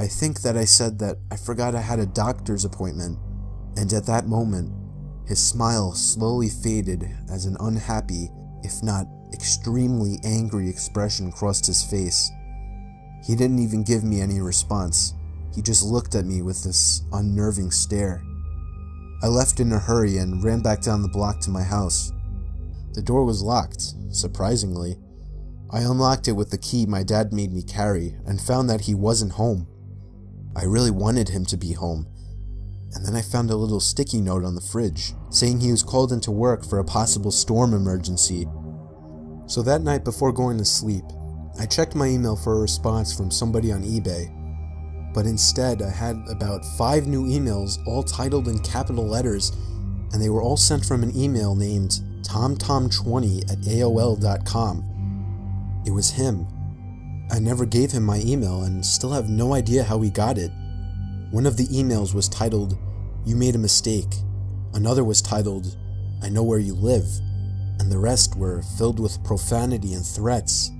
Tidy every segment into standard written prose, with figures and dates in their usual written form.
I think that I said that I forgot I had a doctor's appointment, and at that moment, his smile slowly faded as an unhappy, if not extremely angry expression crossed his face. He didn't even give me any response. He just looked at me with this unnerving stare. I left in a hurry and ran back down the block to my house. The door was locked, surprisingly. I unlocked it with the key my dad made me carry and found that he wasn't home. I really wanted him to be home. And then I found a little sticky note on the fridge saying he was called into work for a possible storm emergency. So that night before going to sleep, I checked my email for a response from somebody on eBay. But instead, I had about 5 new emails all titled in capital letters, and they were all sent from an email named tomtom20@aol.com. It was him. I never gave him my email and still have no idea how he got it. One of the emails was titled, "You made a mistake." Another was titled, "I know where you live." And the rest were filled with profanity and threats.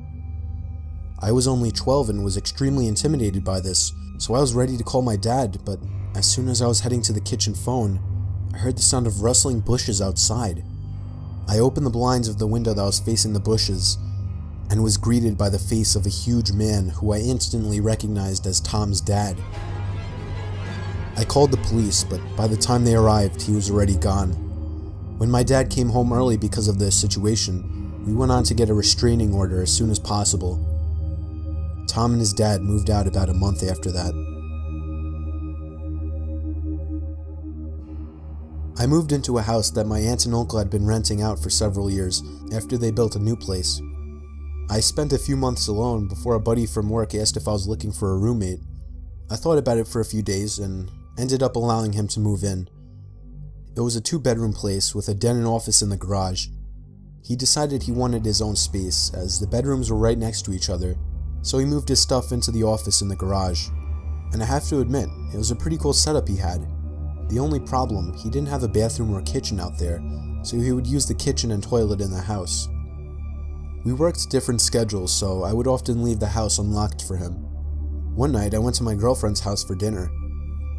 I was only 12 and was extremely intimidated by this, so I was ready to call my dad, but as soon as I was heading to the kitchen phone, I heard the sound of rustling bushes outside. I opened the blinds of the window that was facing the bushes, and was greeted by the face of a huge man who I instantly recognized as Tom's dad. I called the police, but by the time they arrived, he was already gone. When my dad came home early because of this situation, we went on to get a restraining order as soon as possible. Tom and his dad moved out about a month after that. I moved into a house that my aunt and uncle had been renting out for several years after they built a new place. I spent a few months alone before a buddy from work asked if I was looking for a roommate. I thought about it for a few days and ended up allowing him to move in. It was a 2-bedroom place with a den and office in the garage. He decided he wanted his own space as the bedrooms were right next to each other, so he moved his stuff into the office in the garage. And I have to admit, it was a pretty cool setup he had. The only problem, he didn't have a bathroom or kitchen out there, so he would use the kitchen and toilet in the house. We worked different schedules, so I would often leave the house unlocked for him. One night, I went to my girlfriend's house for dinner.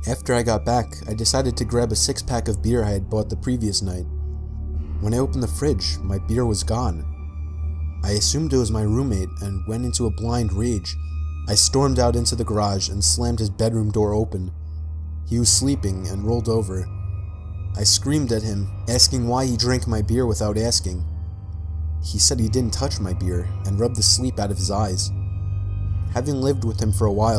After I got back, I decided to grab a 6-pack of beer I had bought the previous night. When I opened the fridge, my beer was gone. I assumed it was my roommate and went into a blind rage. I stormed out into the garage and slammed his bedroom door open. He was sleeping and rolled over. I screamed at him, asking why he drank my beer without asking. He said he didn't touch my beer and rubbed the sleep out of his eyes. Having lived with him for a while,